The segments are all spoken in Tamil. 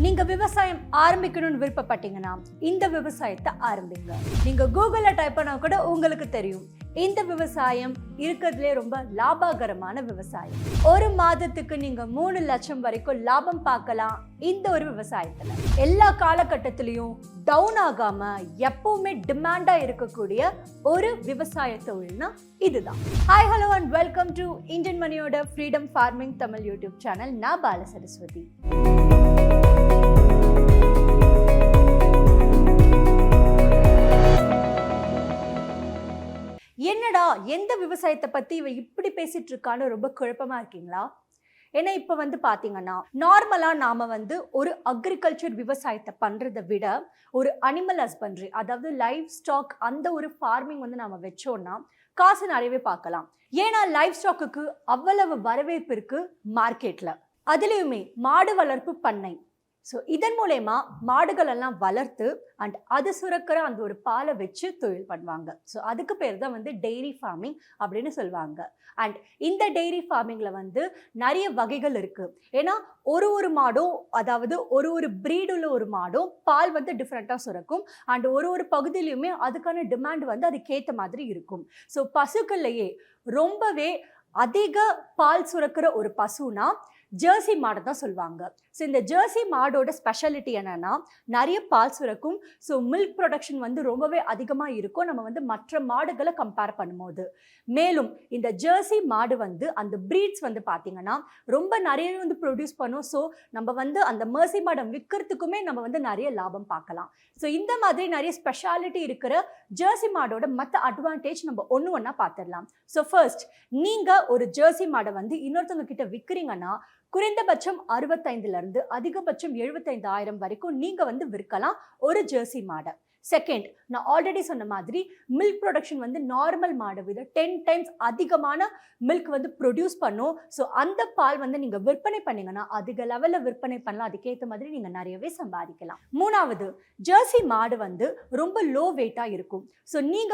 நீங்க விவசாயம் ஆரம்பிக்கணும்னு விருப்பப்பட்டீங்கன்னா இந்த விவசாயத்தை ஆரம்பிங்க. நீங்க கூகுள்ல டைப் பண்ணா கூட உங்களுக்கு தெரியும் இந்த விவசாயம் இருக்கிறதுலே ரொம்ப லாபகரமான விவசாயம். ஒரு மாதத்துக்கு நீங்க 3 லட்சம் வரைக்கும் லாபம் பார்க்கலாம் இந்த ஒரு விவசாயத்துல. எல்லா காலகட்டத்திலையும் டவுன் ஆகாம எப்பவுமே டிமாண்டா இருக்கக்கூடிய ஒரு விவசாய தொழில்னா இதுதான். Hi hello and welcome to Indian மணியோட freedom farming Tamil YouTube channel. நான் பால சரஸ்வதி. என்னடா எந்த விவசாயத்தை பத்தி இவ இப்படி பேசிட்டு இருக்கான்னு ரொம்ப குழப்பமா இருக்கீங்களா? ஏன்னா இப்ப பாத்தீங்கன்னா நார்மலா நாம ஒரு அக்ரிகல்ச்சர் விவசாயத்தை பண்றதை விட ஒரு அனிமல் ஹஸ்பண்ட்ரி, அதாவது லைவ் ஸ்டாக் அந்த ஒரு ஃபார்மிங் நாம வச்சோம்னா காசு நிறையவே பார்க்கலாம். ஏன்னா லைவ் ஸ்டாக்குக்கு அவ்வளவு வரவேற்பு இருக்கு மார்க்கெட்ல. அதுலயுமே மாடு வளர்ப்பு பண்ணை. ஸோ இதன் மூலயமா மாடுகள் எல்லாம் வளர்த்து அண்ட் அது சுரக்கிற அந்த ஒரு பாலை வச்சு தொழில் பண்ணுவாங்க. ஸோ அதுக்கு பேர் தான் டெய்ரி ஃபார்மிங் அப்படின்னு சொல்லுவாங்க. அண்ட் இந்த டெய்ரி ஃபார்மிங்கில் நிறைய வகைகள் இருக்குது. ஏன்னா ஒரு மாடும், அதாவது ஒரு ப்ரீடுள்ள ஒரு மாடும் பால் டிஃப்ரெண்ட்டாக சுரக்கும். அண்ட் ஒரு பகுதியிலையுமே அதுக்கான டிமாண்ட் அதுக்கேற்ற மாதிரி இருக்கும். ஸோ பசுக்கள்லையே ரொம்பவே அதிக பால் சுரக்கிற ஒரு பசுனா ஜெர்சி மாடு தான் சொல்லுவாங்க. ஸோ இந்த ஜெர்சி மாடோட ஸ்பெஷாலிட்டி என்னன்னா நிறைய பால் சுரக்கும். ஸோ மில்க் ப்ரொடக்ஷன் ரொம்பவே அதிகமாக இருக்கும் நம்ம மற்ற மாடுகளை கம்பேர் பண்ணும்போது. மேலும் இந்த ஜெர்சி மாடு அந்த ப்ரீட்ஸ் பார்த்தீங்கன்னா ரொம்ப நிறைய ப்ரொடியூஸ் பண்ணும். ஸோ நம்ம அந்த மெர்சி மாடை விற்கிறதுக்குமே நம்ம நிறைய லாபம் பார்க்கலாம். ஸோ இந்த மாதிரி நிறைய ஸ்பெஷாலிட்டி இருக்கிற ஜெர்சி மாடோட மற்ற அட்வான்டேஜ் நம்ம ஒன்று பார்த்துடலாம். ஸோ ஃபர்ஸ்ட், நீங்கள் ஒரு ஜெர்சி மாடை இன்னொருத்தவங்க கிட்ட விற்கிறீங்கன்னா குறைந்தபட்சம் 65,000 இருந்து அதிகபட்சம் 75,000 வரைக்கும் நீங்க விற்கலாம் ஒரு ஜெர்சி மாடை. செகண்ட், நான் ஆல்ரெடி சொன்ன மாதிரி மில்க் ப்ரொடக்ஷன் நார்மல் மாடை விட 10 டைம்ஸ் அதிகமான மில்க் ப்ரொடியூஸ் பண்ணும். ஸோ அந்த பால் நீங்க விற்பனை பண்ணீங்கன்னா அதிக லெவலில் விற்பனை பண்ணலாம். அதுக்கேற்ற மாதிரி நீங்க நிறையவே சம்பாதிக்கலாம். மூணாவது, ஜெர்சி மாடு ரொம்ப லோ வெயிட்டாக இருக்கும். ஸோ நீங்க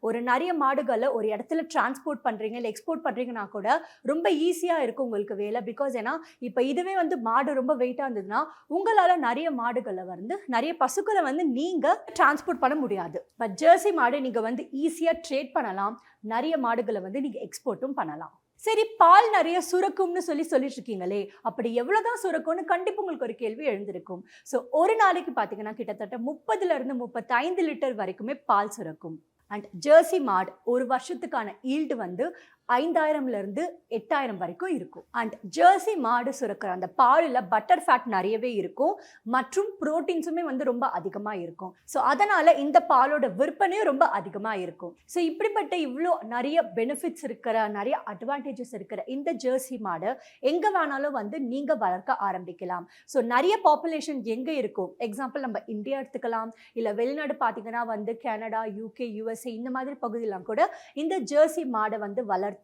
ஒரு நிறைய மாடுகளை ஒரு இடத்துல டிரான்ஸ்போர்ட் பண்றீங்க இல்லை எக்ஸ்போர்ட் பண்றீங்கன்னா கூட ரொம்ப ஈஸியாக இருக்கும் உங்களுக்கு வேலை. பிகாஸ் ஏன்னா இப்போ இதுவே மாடு ரொம்ப வெயிட்டாக இருந்ததுன்னா உங்களால் நிறைய மாடுகளை நிறைய பசுக்களை நீங்க டிரான்ஸ்போர்ட் பண்ண முடியாது. பட் ஜெர்சி மாடு நீங்க ஈஸியாக ட்ரேட் பண்ணலாம். நிறைய மாடுகளை நீங்க எக்ஸ்போர்ட்டும் பண்ணலாம். சரி, பால் நிறைய சுரக்கும்னு சொல்லிட்டு இருக்கீங்களே, அப்படி எவ்வளவுதான் சுரக்கும்னு கண்டிப்பா உங்களுக்கு ஒரு கேள்வி எழுந்திருக்கும். ஸோ ஒரு நாளைக்கு பார்த்தீங்கன்னா கிட்டத்தட்ட 30 இருந்து 35 லிட்டர் வரைக்குமே பால் சுரக்கும். அண்ட் ஜெர்சி மாடு ஒரு வருஷத்துக்கான ஈல்டு 5,000 இருந்து 8,000 வரைக்கும் இருக்கும். அண்ட் ஜெர்சி மாடு சுரக்கிற அந்த பாலில் பட்டர் ஃபேட் நிறையவே இருக்கும் மற்றும் புரோட்டீன்ஸுமே ரொம்ப அதிகமாக இருக்கும். ஸோ அதனால இந்த பாலோட விற்பனையும் ரொம்ப அதிகமாக இருக்கும். ஸோ இப்படிப்பட்ட இவ்வளோ நிறைய பெனிஃபிட்ஸ் இருக்கிற, நிறைய அட்வான்டேஜஸ் இருக்கிற இந்த ஜெர்சி மாடு எங்கே வேணாலும் நீங்கள் வளர்க்க ஆரம்பிக்கலாம். ஸோ நிறைய பாப்புலேஷன் எங்கே இருக்கும், எக்ஸாம்பிள் நம்ம இந்தியா எடுத்துக்கலாம், இல்லை வெளிநாடு பார்த்தீங்கன்னா கனடா, யூகே, யூஎஸ்ஏ இந்த மாதிரி பகுதியெல்லாம் கூட இந்த ஜெர்சி மாடை வளர்த்து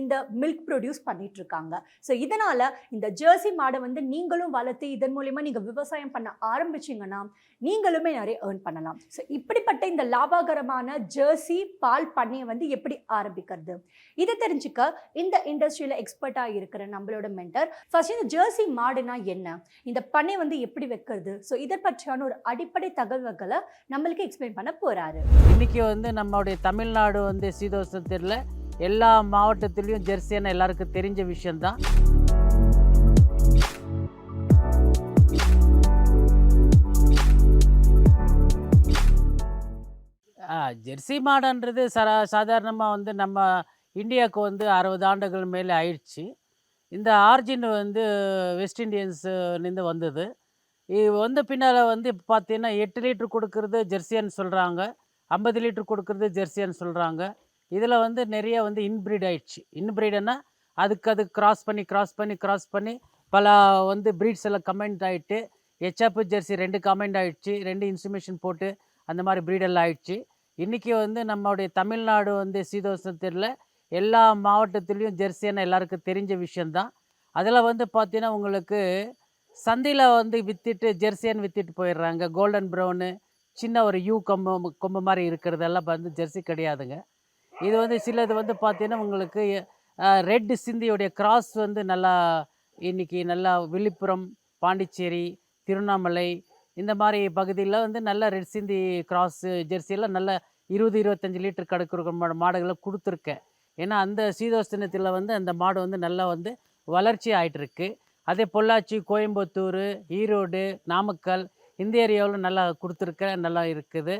இந்த மில்க் ப்ரொடியூஸ் பண்ணிட்டு இருக்காங்க. ஸோ இதனால இந்த ஜெர்சி மாடை நீங்களும் வளர்த்து இதன் மூலமா நீங்க விவசாயம் பண்ண ஆரம்பிச்சீங்கன்னா நீங்களுமே நிறைய ஏர்ன் பண்ணலாம். ஸோ இப்படிப்பட்ட இந்த லாபகரமான ஜெர்சி பால் பண்ணையை எப்படி ஆரம்பிக்கிறது, இதை தெரிஞ்சுக்க இந்த இண்டஸ்ட்ரியில எக்ஸ்பர்ட்டா இருக்கிற நம்மளோட மென்டர் ஃபர்ஸ்ட் இந்த ஜெர்சி மாடுனா என்ன, இந்த பண்ணை எப்படி வைக்கிறது, ஸோ இதை பற்றியான ஒரு அடிப்படை தகவல்களை நம்மளுக்கு எக்ஸ்பிளைன் பண்ண போறாரு. இன்னைக்கு நம்மளுடைய தமிழ்நாடு சீதோஷ்ணத்தில் எல்லா மாவட்டத்திலையும் ஜெர்சின்னு எல்லாருக்கும் தெரிஞ்ச விஷயம்தான். ஜெர்சி மாடுன்றது சாதாரணமாக நம்ம இந்தியாவுக்கு 60 ஆண்டுகள் மேலே ஆயிடுச்சு. இந்த ஆர்ஜின் வெஸ்ட் இண்டியன்ஸ்லேருந்து வந்தது. இது பின்னால் இப்போ பார்த்தீங்கன்னா 8 லிட்டர் கொடுக்குறது ஜெர்சின்னு சொல்கிறாங்க, 50 லிட்டர் கொடுக்குறது ஜெர்சின்னு சொல்கிறாங்க. இதில் நிறைய இன்பிரீட் ஆயிடுச்சு. இன்பிரீடுன்னா அதுக்கு கிராஸ் பண்ணி பல ப்ரீட்ஸ் எல்லாம் கமெண்ட் ஆகிட்டு ஹெச்எப் ஜெர்சி 2 கமெண்ட் ஆகிடுச்சு, 2 இன்சுமேஷன் போட்டு அந்த மாதிரி ப்ரீடெல்லாம் ஆயிடுச்சு. இன்றைக்கி நம்மளுடைய தமிழ்நாடு சீதோஷ்ணத்தில் எல்லா மாவட்டத்துலேயும் ஜெர்சின்னு எல்லாருக்கும் தெரிஞ்ச விஷயந்தான். அதில் பார்த்தீங்கன்னா உங்களுக்கு சந்தையில் விற்றுட்டு ஜெர்சின்னு விற்றுட்டு போயிடுறாங்க. கோல்டன் ப்ரௌனு சின்ன ஒரு யூ கொம்பு மாதிரி இருக்கிறதெல்லாம் ஜெர்சி கிடையாதுங்க. இது சிலது பார்த்தீங்கன்னா உங்களுக்கு ரெட் சிந்தியோடைய கிராஸ் நல்லா இன்றைக்கி நல்லா விழுப்புரம், பாண்டிச்சேரி, திருவண்ணாமலை இந்த மாதிரி பகுதியில் வந்து நல்ல ரெட் சிந்தி கிராஸ் ஜெர்சியெல்லாம் நல்ல 20-25 லிட்டர் கறக்கிற மாடுகளை கொடுத்துருக்கேன். ஏன்னா அந்த சீதோஷ்ணத்தில் வந்து அந்த மாடு வந்து நல்லா வந்து வளர்ச்சி ஆகிட்டுருக்கு. அதே பொள்ளாச்சி, கோயம்புத்தூர், ஈரோடு, நாமக்கல் இந்த ஏரியாவில் நல்லா கொடுத்துருக்கேன், நல்லா இருக்குது.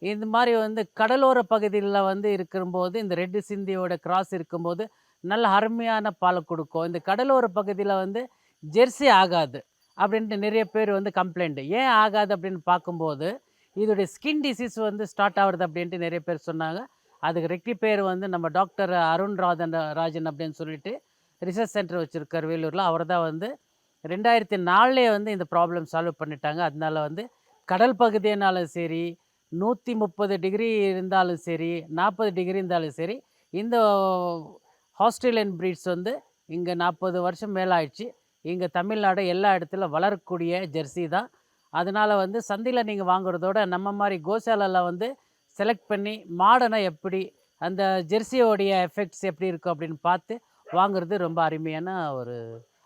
இந்த மாதிரி வந்து கடலோர பகுதியில் வந்து இருக்கும்போது இந்த ரெட்டு சிந்தியோட கிராஸ் இருக்கும்போது நல்ல அருமையான பாலை கொடுக்கும். இந்த கடலோர பகுதியில் வந்து ஜெர்சி ஆகாது அப்படின்ட்டு நிறைய பேர் வந்து கம்ப்ளைண்ட். ஏன் ஆகாது அப்படின்னு பார்க்கும்போது இதோடைய ஸ்கின் டிசீஸ் வந்து ஸ்டார்ட் ஆகுறது அப்படின்ட்டு நிறைய பேர் சொன்னாங்க. அதுக்கு ரெக்டிஃபையர் வந்து நம்ம டாக்டர் அருண் ராஜன் அப்படின்னு சொல்லிட்டு ரிசர்ச் சென்டர் வச்சுருக்கார் வேலூரில். அவர் தான் வந்து 2004 வந்து இந்த ப்ராப்ளம் சால்வ் பண்ணிட்டாங்க. அதனால வந்து கடல் பகுதியினாலும் சரி, 130 டிகிரி இருந்தாலும் சரி, 40 டிகிரி இருந்தாலும் சரி, இந்த ஆஸ்திரேலியன் ப்ரீட்ஸ் வந்து இங்கே 40 வருஷம் மேலே ஆயிடுச்சு. இங்கே தமிழ்நாடு எல்லா இடத்துல வளரக்கூடிய ஜெர்சி தான். அதனால் வந்து சந்தையில் நீங்கள் வாங்குறதோட நம்ம மாதிரி கோசாலையில் வந்து செலக்ட் பண்ணி மாடனை எப்படி அந்த ஜெர்சியோடைய எஃபெக்ட்ஸ் எப்படி இருக்கும் அப்படின்னு பார்த்து வாங்குறது ரொம்ப அருமையான ஒரு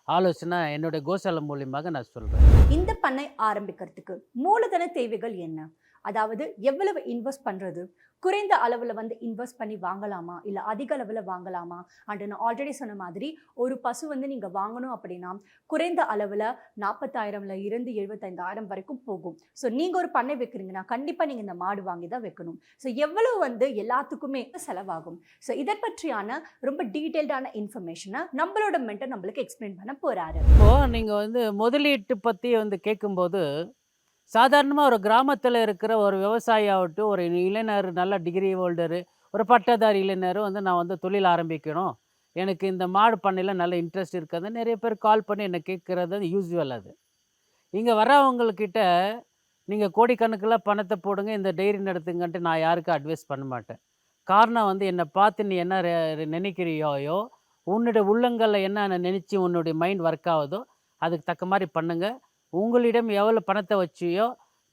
ஆலோசனை என்னுடைய கோசாலை மூலியமாக நான் சொல்கிறேன். இந்த பண்ணை ஆரம்பிக்கிறதுக்கு மூலதன தேவைகள் என்ன? அதாவது எவ்வளவு இன்வெஸ்ட் பண்றது? குறைந்த அளவில் வந்து இன்வெஸ்ட் பண்ணி வாங்கலாமா, இல்லை அதிக அளவில் வாங்கலாமா? அண்ட் நான் ஆல்ரெடி சொன்ன மாதிரி ஒரு பசு வந்து நீங்கள் வாங்கணும் அப்படின்னா குறைந்த அளவில் 40,000 இருந்து 75,000 வரைக்கும் போகும். ஸோ நீங்கள் ஒரு பண்ணை வைக்கிறீங்கன்னா கண்டிப்பாக நீங்கள் இந்த மாடு வாங்கி தான் வைக்கணும். ஸோ எவ்வளவு வந்து எல்லாத்துக்குமே செலவாகும்? ஸோ இதை பற்றியான ரொம்ப டீட்டெயில்டான இன்ஃபர்மேஷனை நம்மளோட மென்டர் நம்மளுக்கு எக்ஸ்பிளைன் பண்ண போகிறாரு. இப்போது நீங்கள் வந்து முதலீட்டு பற்றி வந்து கேட்கும்போது சாதாரணமாக ஒரு கிராமத்தில் இருக்கிற ஒரு விவசாயி ஆகட்டும், ஒரு இளைஞர் நல்ல டிகிரி ஹோல்டரு, ஒரு பட்டதாரி இளைஞரும் வந்து நான் வந்து தொழில் ஆரம்பிக்கணும், எனக்கு இந்த மாடு பண்ணையில் நல்ல இன்ட்ரெஸ்ட் இருக்காது நிறைய பேர் கால் பண்ணி என்னை கேட்குறது யூஸ்வல். அது இங்கே வரவங்கக்கிட்ட நீங்கள் கோடிக்கணக்கில் பணத்தை போடுங்க, இந்த டெய்ரி நடத்துங்கன்ட்டு நான் யாருக்கும் அட்வைஸ் பண்ண மாட்டேன். காரணம் வந்து என்னை பார்த்து நீ என்ன நினைக்கிறியோயோ, உன்னுடைய உள்ளங்களில் என்ன நினச்சி உன்னுடைய மைண்ட் ஒர்க் ஆகுதோ அதுக்கு தக்க மாதிரி பண்ணுங்கள். உங்களிடம் எவ்வளோ பணத்தை வச்சியோ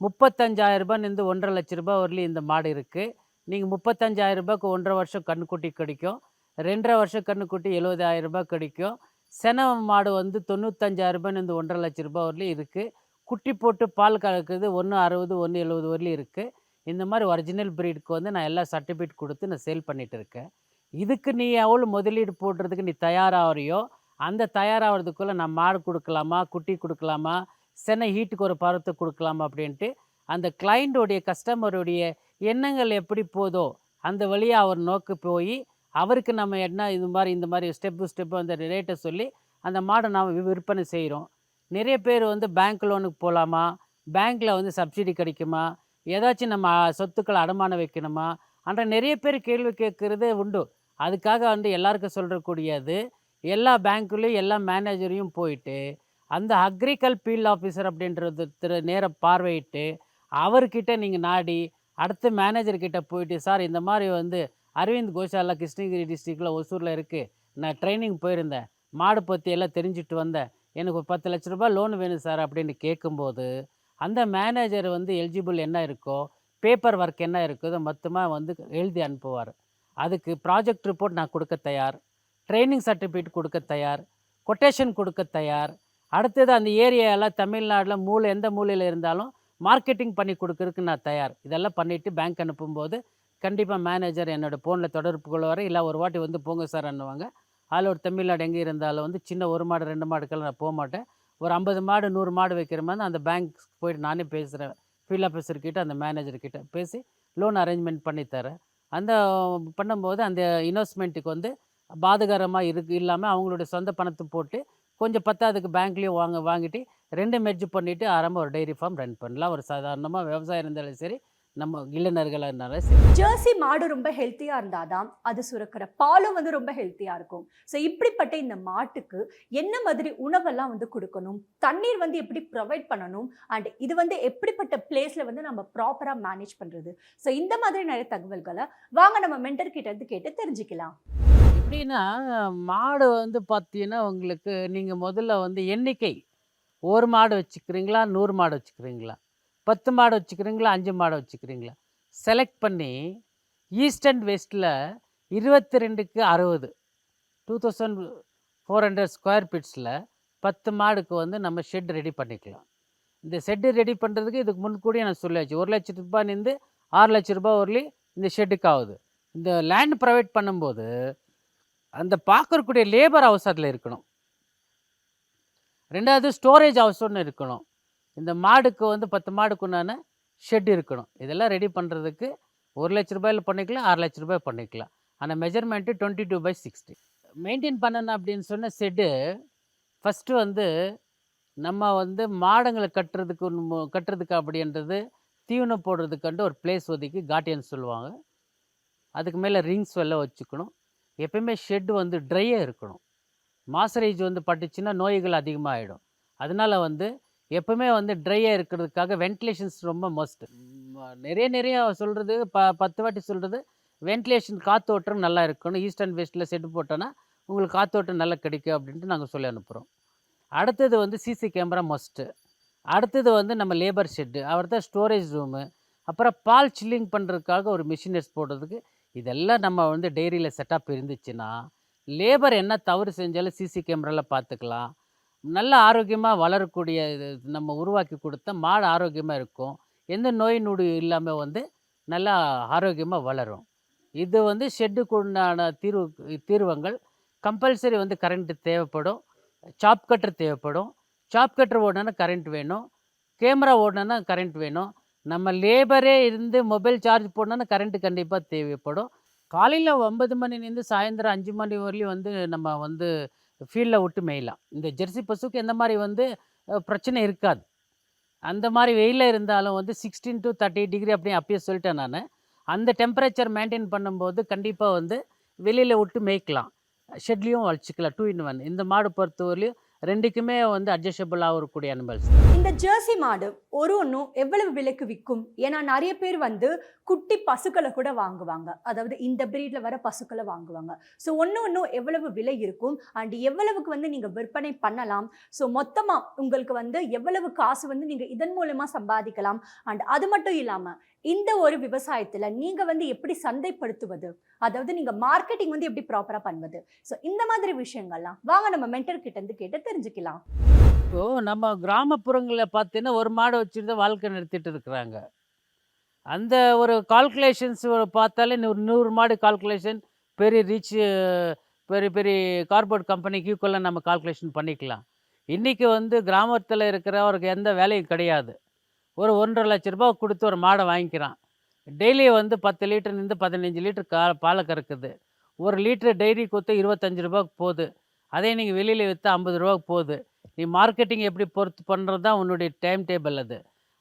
35,000 1,50,000 வரலையும் இந்த மாடு இருக்குது. நீங்கள் 35,000 1.5 வருஷம் கன்றுக்குட்டி கிடைக்கும், 2.5 வருஷம் கன்றுக்குட்டி 70,000 கிடைக்கும். சென மாடு வந்து 95,000 1.5 வரலையும் இருக்குது. குட்டி போட்டு பால் கறக்குது 1.60 1.70 வரலையும் இருக்குது. இந்த மாதிரி ஒரிஜினல் ப்ரீடுக்கு வந்து நான் எல்லா சர்டிஃபிகேட் கொடுத்து நான் சேல் பண்ணிகிட்டு இருக்கேன். இதுக்கு நீ எவ்வளோ முதலீடு போடுறதுக்கு நீ தயாராகிறியோ அந்த தயாராகிறதுக்குள்ளே நான் மாடு கொடுக்கலாமா, குட்டி கொடுக்கலாமா, சென்னை ஹீட்டுக்கு ஒரு பருவத்தை கொடுக்கலாமா அப்படின்ட்டு அந்த கிளைண்ட்டோடைய கஸ்டமருடைய எண்ணங்கள் எப்படி போதோ அந்த வழியாக அவர் நோக்கி போய் அவருக்கு நம்ம என்ன இந்த மாதிரி ஸ்டெப்பு அந்த ரேட்டை சொல்லி அந்த மாடை நாம் விற்பனை செய்கிறோம். நிறைய பேர் வந்து பேங்க் லோனுக்கு போகலாமா, பேங்க்கில் வந்து சப்சிடி கிடைக்குமா, ஏதாச்சும் நம்ம சொத்துக்களை அடமானம் வைக்கணுமா என்ற நிறைய பேர் கேள்வி கேட்குறதே உண்டு. அதுக்காக வந்து எல்லாருக்கும் சொல்கிறக்கூடியது எல்லா பேங்க்குலேயும் எல்லா மேனேஜரையும் போயிட்டு அந்த அக்ரிகல் ஃபீல்ட் ஆஃபீஸர் அப்படின்றது நேராக பார்வையிட்டு அவர்கிட்ட நீங்கள் நாடி அடுத்த மேனேஜர்கிட்ட போயிட்டு, சார் இந்த மாதிரி வந்து அரவிந்த் கோஷாலா கிருஷ்ணகிரி டிஸ்ட்ரிக்டில் ஒசூரில் இருக்குது, நான் ட்ரைனிங் போயிருந்தேன், மாடு பற்றி எல்லாம் தெரிஞ்சுட்டு வந்தேன், எனக்கு ஒரு 10 லட்ச ரூபாய் லோன் வேணும் சார் அப்படின்னு கேட்கும்போது அந்த மேனேஜர் வந்து எலிஜிபிள் என்ன இருக்கோ, பேப்பர் ஒர்க் என்ன இருக்குதோ மொத்தமாக வந்து எழுதி அனுப்புவார். அதுக்கு ப்ராஜெக்ட் ரிப்போர்ட் நான் கொடுக்க தயார், ட்ரைனிங் சர்டிஃபிகேட் கொடுக்க தயார், கொட்டேஷன் கொடுக்க தயார். அடுத்தது அந்த ஏரியாவில் தமிழ்நாட்டில் எந்த மூலையில் இருந்தாலும் மார்க்கெட்டிங் பண்ணி கொடுக்கறதுக்கு நான் தயார். இதெல்லாம் பண்ணிவிட்டு பேங்க் அனுப்பும்போது கண்டிப்பாக மேனேஜர் என்னோடய ஃபோனில் தொடர்பு கொள்வார். இல்லை ஒரு வாட்டி வந்து போங்க சார் அண்ணுவாங்க. அதில் ஒரு தமிழ்நாடு எங்கே இருந்தாலும் வந்து சின்ன 1 மாடு 2 மாடுக்கெல்லாம் நான் போக மாட்டேன். ஒரு 50 மாடு 100 மாடு வைக்கிற மாதிரி அந்த பேங்க் போய்ட்டு நானே பேசுகிறேன். ஃபீல்ட் ஆஃபீஸர்கிட்ட அந்த மேனேஜர்கிட்ட பேசி லோன் அரேஞ்ச்மெண்ட் பண்ணித்தரேன். அந்த பண்ணும்போது அந்த இன்வெஸ்ட்மெண்ட்டுக்கு வந்து பாதகரமாக இல்லாமல் அவங்களுடைய சொந்த பணத்தை போட்டு கொஞ்சம் பத்தாவதுக்கு பேங்க்லேயும் வாங்கிட்டு 2 மெர்ஜ் பண்ணிவிட்டு ஆரம்ப ஒரு டைரி ஃபார்ம் ரன் பண்ணலாம். ஒரு சாதாரணமாக விவசாயம் இருந்தாலும் சரி, நம்ம இளைஞர்களாக இருந்தாலும் சரி. ஜெர்சி மாடு ரொம்ப ஹெல்த்தியாக இருந்தால் தான் அது சுரக்கிற பாலும் வந்து ரொம்ப ஹெல்த்தியாக இருக்கும். ஸோ இப்படிப்பட்ட இந்த மாட்டுக்கு என்ன மாதிரி உணவெல்லாம் வந்து கொடுக்கணும், தண்ணீர் வந்து எப்படி ப்ரொவைட் பண்ணணும், அண்ட் இது வந்து எப்படிப்பட்ட பிளேஸில் வந்து நம்ம ப்ராப்பராக மேனேஜ் பண்ணுறது, ஸோ இந்த மாதிரி நிறைய தகவல்களை வாங்க நம்ம மென்டர் கிட்ட இருந்து கேட்டு தெரிஞ்சுக்கலாம். எப்படின்னா மாடு வந்து பார்த்தீங்கன்னா உங்களுக்கு நீங்கள் முதல்ல வந்து எண்ணிக்கை 1 மாடு வச்சுக்கிறீங்களா, 100 மாடு வச்சுக்கிறீங்களா, 10 மாடு வச்சுக்கிறீங்களா, 5 மாடு வச்சுக்கிறீங்களா, செலக்ட் பண்ணி ஈஸ்ட் அண்ட் வெஸ்ட்டில் 22க்கு 60 2400 ஸ்கொயர் ஃபீட்ஸில் 10 மாடுக்கு வந்து நம்ம ஷெட் ரெடி பண்ணிக்கலாம். இந்த ஷெட்டு ரெடி பண்ணுறதுக்கு இதுக்கு முன்கூடியே நான் சொல்லியாச்சு. 1,00,000 ரூபாயிலேருந்து 6,00,000 ரூபாய் வரலையும் இந்த ஷெட்டுக்கு ஆகுது. இந்த லேண்ட் ப்ரொவைட் பண்ணும்போது அந்த பார்க்கக்கூடிய லேபர் ஹவுஸ் அதில் இருக்கணும். 2வது ஸ்டோரேஜ் ஹவுஸ் ஒன்று இருக்கணும். இந்த மாடுக்கு வந்து 10 மாடுக்கு உண்டான ஷெட் இருக்கணும். இதெல்லாம் ரெடி பண்ணுறதுக்கு 1,00,000 ரூபாயில் பண்ணிக்கலாம், 6,00,000 ரூபாய் பண்ணிக்கலாம். ஆனால் மெஜர்மெண்ட்டு 22/60. மெயின்டைன் பண்ணணும் அப்படின்னு சொன்ன ஷெட்டு ஃபஸ்ட்டு வந்து நம்ம வந்து மாடுங்களை கட்டுறதுக்கு அப்படின்றது தீவனம் போடுறதுக்காண்டு ஒரு பிளேஸ் ஒதுக்கி கார்டியன் சொல்லுவாங்க. அதுக்கு மேலே ரிங்ஸ் எல்லாம் வச்சுக்கணும். எப்பயுமே ஷெட்டு வந்து ட்ரையாக இருக்கணும். மாய்ஸ்சரைஸ் வந்து பட்டுச்சுன்னா நோய்கள் அதிகமாகிடும். அதனால் வந்து எப்பவுமே வந்து ட்ரையாக இருக்கிறதுக்காக வென்டிலேஷன்ஸ் ரொம்ப மஸ்ட். நிறைய சொல்கிறது 10 வாட்டி சொல்கிறது, வென்டிலேஷன் காற்றோட்டம் நல்லா இருக்கணும். ஈஸ்ட் அண்ட் வெஸ்ட்டில் ஷெட்டு போட்டோன்னா உங்களுக்கு காற்றோட்டம் நல்லா கிடைக்கும் அப்படின்ட்டு நாங்கள் சொல்லி அனுப்புகிறோம். அடுத்தது வந்து சிசி கேமரா மஸ்ட்டு. அடுத்தது வந்து நம்ம லேபர் ஷெட்டு, அவர் தான் ஸ்டோரேஜ் ரூமு, அப்புறம் பால் சில்லிங் பண்ணுறதுக்காக ஒரு மிஷினரிஸ் போடுறதுக்கு. இதெல்லாம் நம்ம வந்து டெய்ரியில் செட்டப் இருந்துச்சுன்னா லேபர் என்ன தவறு செஞ்சாலும் சிசி கேமராவில் பார்த்துக்கலாம். நல்ல ஆரோக்கியமாக வளரக்கூடிய இது நம்ம உருவாக்கி கொடுத்தா மாடு ஆரோக்கியமாக இருக்கும். எந்த நோய் நொடி இல்லாமல் வந்து நல்லா ஆரோக்கியமாக வளரும். இது வந்து ஷெட்டுக்கு உண்டான தீர்வுகள். கம்பல்சரி வந்து கரண்ட்டு தேவைப்படும். சாப் கட்டர் தேவைப்படும். சாப் கட்டர் ஓடணுன்னா கரண்ட் வேணும். கேமரா ஓடணுன்னா கரண்ட் வேணும். நம்ம லேபரே இருந்து மொபைல் சார்ஜ் போடணுன்னா கரண்ட்டு கண்டிப்பாக தேவைப்படும். காலையில் 9 மணிலேருந்து சாயந்தரம் 5 மணி வரலையும் வந்து நம்ம வந்து ஃபீல்டில் விட்டு மேயலாம். இந்த ஜெர்சி பசுக்கு எந்த மாதிரி வந்து பிரச்சனை இருக்காது. அந்த மாதிரி வெயிலில் இருந்தாலும் வந்து 16 to 30 டிகிரி அப்பயே சொல்லிட்டேன் நான். அந்த டெம்பரேச்சர் மெயின்டைன் பண்ணும்போது கண்டிப்பாக வந்து வெளியில் விட்டு மேய்க்கலாம். ஷெட்லேயும் வச்சுக்கலாம். 2 in 1. இந்த மாடு பொறுத்தவரையிலையும் 2க்குமே வந்து அட்ஜஸ்டபுளாக இருக்கக்கூடிய அனிமல்ஸ். இந்த ஜெர்சி மாடு ஒன்றும் எவ்வளவு விலைக்கு விற்கும்? ஏன்னா நிறைய பேர் வந்து குட்டி பசுக்களை கூட வாங்குவாங்க. அதாவது இந்த பிரீட்ல வர பசுக்களை வாங்குவாங்க. ஸோ ஒன்று எவ்வளவு விலை இருக்கும் அண்ட் எவ்வளவுக்கு வந்து நீங்கள் விற்பனை பண்ணலாம்? ஸோ மொத்தமாக உங்களுக்கு வந்து எவ்வளவு காசு வந்து நீங்கள் இதன் மூலமாக சம்பாதிக்கலாம்? அண்ட் அது மட்டும் இல்லாமல் இந்த ஒரு விவசாயத்தில் நீங்கள் வந்து எப்படி சந்தைப்படுத்துவது, அதாவது நீங்கள் மார்க்கெட்டிங் வந்து எப்படி ப்ராப்பராக பண்ணுவது, ஸோ இந்த மாதிரி விஷயங்கள்லாம் வாங்க நம்ம மென்டர் கிட்ட இருந்து கேட்டு தெரிஞ்சுக்கலாம். இப்போது நம்ம கிராமப்புறங்களில் பார்த்தீங்கன்னா ஒரு மாடை வச்சுருந்து வாழ்க்கை நடத்திட்டு இருக்கிறாங்க. அந்த ஒரு கால்குலேஷன்ஸ் பார்த்தாலே 100 மாடு கால்குலேஷன் பெரிய பெரிய பெரிய கார்பரேட் கம்பெனிக்கு ஈக்குவலாக நம்ம கால்குலேஷன் பண்ணிக்கலாம். இன்றைக்கி வந்து கிராமத்தில் இருக்கிறவருக்கு எந்த வேலையும் கிடையாது. ஒரு 1,50,000 லட்ச ரூபா கொடுத்து ஒரு மாடை வாங்கிக்கிறான். டெய்லி வந்து 10 லிட்டர்லேருந்து 15 லிட்டர் பாலை கறக்குது. ஒரு லிட்டரு டெய்ரி கொடுத்து 25 ரூபாய்க்கு போகுது. அதே நீங்கள் வெளியில் விற்றா 50 ரூபாய்க்கு போகுது. நீ மார்க்கெட்டிங் எப்படி பொறுத்து பண்ணுறது தான் உன்னுடைய டைம் டேபிள் அது.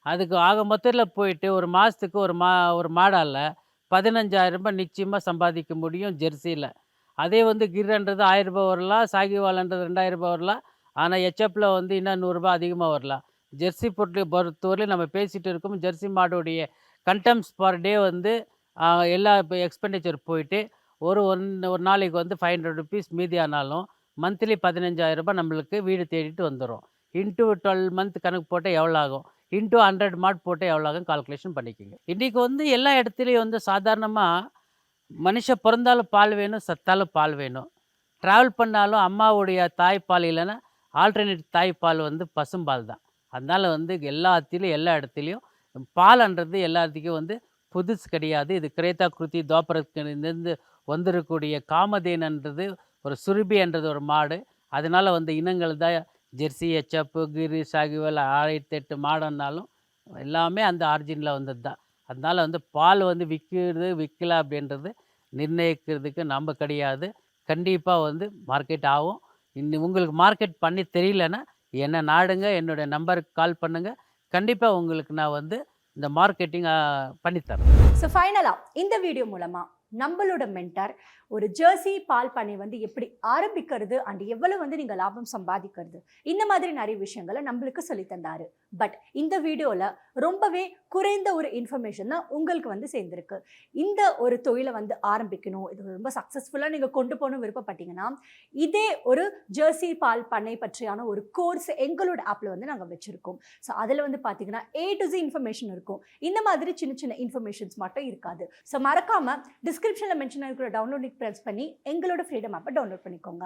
அதுக்கு ஆக மொத்தத்தில் போயிட்டு ஒரு மாதத்துக்கு ஒரு மாடால் 15,000 ரூபாய் நிச்சயமாக சம்பாதிக்க முடியும் ஜெர்சியில். அதே வந்து கிர்ன்றது 1000 ரூபாய் வரலாம், சாகிவாலன்றது 2000 ரூபாய் வரலாம். ஆனால் ஹெச்எப்பில் வந்து இன்னும் 100 ரூபாய் அதிகமாக வரலாம். ஜெர்சி பொறுத்தவரையிலும் நம்ம பேசிகிட்டு இருக்கோம். ஜெர்சி மாடோடைய கண்டம்ஸ் பர் டே வந்து எல்லா இப்போ எக்ஸ்பெண்டிச்சர் போயிட்டு ஒரு நாளைக்கு வந்து 500 ருபீஸ் மீதி ஆனாலும் மந்த்லி 15,000 ரூபாய் நம்மளுக்கு வீடு தேடிட்டு வந்துடும். இன்ட்டு 12 மந்த் கணக்கு போட்டால் எவ்வளோ ஆகும், இன்ட்டு 100 மாட் போட்டால் எவ்வளோ ஆகும் கால்குலேஷன் பண்ணிக்கோங்க. இன்றைக்கி வந்து எல்லா இடத்துலையும் வந்து சாதாரணமாக மனுஷன் பிறந்தாலும் பால் வேணும், சத்தாலும் பால் வேணும். ட்ராவல் பண்ணாலும் அம்மாவுடைய தாய்ப்பால் இல்லைன்னா ஆல்டர்னேட் தாய்ப்பால் வந்து பசும்பால் தான். அதனால் வந்து எல்லா இடத்துலையும் பால்ன்றது எல்லாத்துக்கும் வந்து புதுசு கிடையாது. இது கிரேத்தா கிருத்தி துவாபரத்திலிருந்து வந்துடக்கூடிய காமதேனன்றது ஒரு சுருபின்றது ஒரு மாடு. அதனால் வந்து இனங்கள் தான் ஜெர்சி, ஹெச்எப்பு, கிரி, சாகிவால் 1008 மாடுன்னாலும் எல்லாமே அந்த ஆரிஜினில் வந்தது தான். அதனால் வந்து பால் வந்து விற்கல அப்படின்றது நிர்ணயிக்கிறதுக்கு நம்ம கிடையாது. கண்டிப்பாக வந்து மார்க்கெட் ஆகும். உங்களுக்கு மார்க்கெட் பண்ணி தெரியலன்னா என்ன நாடுங்க, என்னுடைய நம்பருக்கு கால் பண்ணுங்கள். கண்டிப்பாக உங்களுக்கு நான் வந்து இந்த மார்க்கெட்டிங் பண்ணித்தரேன். ஸோ ஃபைனலாக இந்த வீடியோ மூலமாக நம்மளோட மென்டார் ஒரு ஜெர்சி பால் பண்ணை வந்து எப்படி ஆரம்பிக்கிறது அண்ட் எவ்வளவு வந்து நீங்கள் லாபம் சம்பாதிக்கிறது, இந்த மாதிரி நிறைய விஷயங்களை நம்மளுக்கு சொல்லி தந்தாரு. பட் இந்த வீடியோவில் ரொம்பவே குறைந்த ஒரு இன்ஃபர்மேஷன் தான் உங்களுக்கு வந்து சேர்ந்துருக்கு. இந்த ஒரு தொழிலை வந்து ஆரம்பிக்கணும், இது ரொம்ப சக்ஸஸ்ஃபுல்லாக நீங்கள் கொண்டு போகணும் விருப்பப்பட்டீங்கன்னா இதே ஒரு ஜெர்சி பால் பண்ணை பற்றியான ஒரு கோர்ஸ் எங்களோட ஆப்பில் வந்து நாங்கள் வச்சுருக்கோம். ஸோ அதில் வந்து பார்த்தீங்கன்னா A to Z இன்ஃபர்மேஷன் இருக்கும். இந்த மாதிரி சின்ன சின்ன இன்ஃபர்மேஷன்ஸ் மட்டும் இருக்காது. ஸோ மறக்காமல் டிஸ்கிரிப்ஷனில் மென்ஷன் இருக்கிற டவுன்லோட் லிங்க் ப்ரெஸ் பண்ணி எங்களோட ஃப்ரீடம் ஆப்பை டவுன்லோட் பண்ணிக்கோங்க.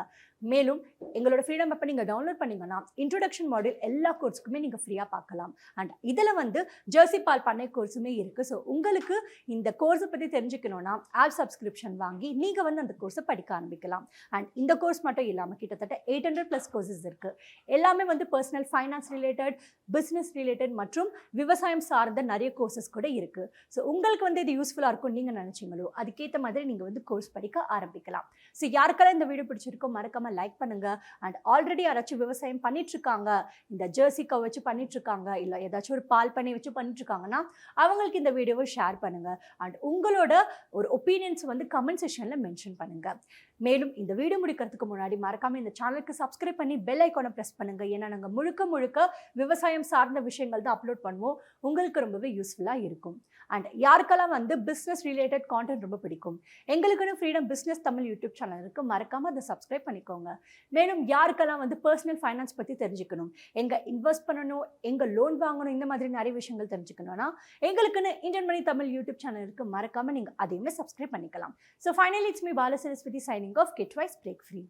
மேலும் எங்களோட ஃப்ரீடம் ஆப்பை நீங்கள் டவுன்லோட் பண்ணிங்கன்னா இன்ட்ரோடக்ஷன் மாடியூல் எல்லா கோர்ஸுக்குமே நீங்கள் ஃப்ரீயாக பார்க்கலாம். அண்ட் இதில் வந்து ஜெர்சி பால் பண்ணை கோர்ஸுமே இருக்குது. ஸோ உங்களுக்கு இந்த கோர்ஸை பற்றி தெரிஞ்சுக்கணுன்னா ஆப் சப்ஸ்கிரிப்ஷன் வாங்கி நீங்கள் வந்து அந்த கோர்ஸை படிக்க ஆரம்பிக்கலாம். அண்ட் இந்த கோர்ஸ் மட்டும் இல்லாமல் கிட்டத்தட்ட 800+ கோர்சஸ் இருக்குது. எல்லாமே வந்து personal finance related, business related மற்றும் விவசாயம் சார்ந்த நிறைய கோர்சஸ் கூட இருக்குது. ஸோ உங்களுக்கு வந்து இது யூஸ்ஃபுல்லாக இருக்கும் நீங்கள் நினச்சிங்களோ அதுக்கேற்ற மாதிரி நீங்கள் வந்து கோர்ஸ் படிக்க ஆரம்பிக்கலாம். ஸோ யாருக்கெல்லாம் இந்த வீடியோ பிடிச்சிருக்கோ மறக்காமல் லைக் பண்ணுங்கள். அண்ட் ஆல்ரெடி யாராச்சும் விவசாயம் பண்ணிட்டுருக்காங்க, இந்த ஜெர்சி கவ் வச்சு பண்ணிட்டுருக்காங்க, இல்லை ஏதாச்சும் ஒரு பால் பண்ணை வச்சு பண்ணிட்டுருக்காங்கன்னா அவங்களுக்கு இந்த வீடியோவை ஷேர் பண்ணுங்கள். அண்ட் உங்களோட ஒரு ஒப்பீனியன்ஸ் வந்து கமெண்ட் செக்ஷனில் மென்ஷன் பண்ணுங்கள். மேலும் இந்த வீடியோ முடிக்கிறதுக்கு முன்னாடி மறக்காமல் இந்த சேனலுக்கு சப்ஸ்கிரைப் பண்ணி பெல் ஐக்கானை ப்ரெஸ் பண்ணுங்கள். ஏன்னா நாங்கள் முழுக்க விவசாயம் சார்ந்த விஷயங்கள் தான் அப்லோட் பண்ணுவோம். உங்களுக்கு ரொம்பவே யூஸ்ஃபுல்லாக இருக்கும். அண்ட் யாருக்கெல்லாம் வந்து பிஸ்னஸ் ரிலேட்டட் கான்டென்ட் ரொம்ப பிடிக்கும், எங்களுக்குன்னு freedom business Tamil YouTube channel இருக்குது, மறக்காமல் அதை சப்ஸ்கிரைப் பண்ணிக்கோங்க. மேலும் யாருக்கெல்லாம் வந்து பர்சனல் ஃபைனான்ஸ் பற்றி தெரிஞ்சுக்கணும், எங்கே இன்வெஸ்ட் பண்ணணும், எங்கே லோன் வாங்கணும், இந்த மாதிரி நிறைய விஷயங்கள் தெரிஞ்சுக்கணும்னா எங்களுக்குன்னு Indian money Tamil YouTube channel இருக்குது, மறக்காமல் நீங்கள் அதையுமே சப்ஸ்கிரைப் பண்ணிக்கலாம். So finally it's me Bala Saraswathi signing off. Get wise, break free.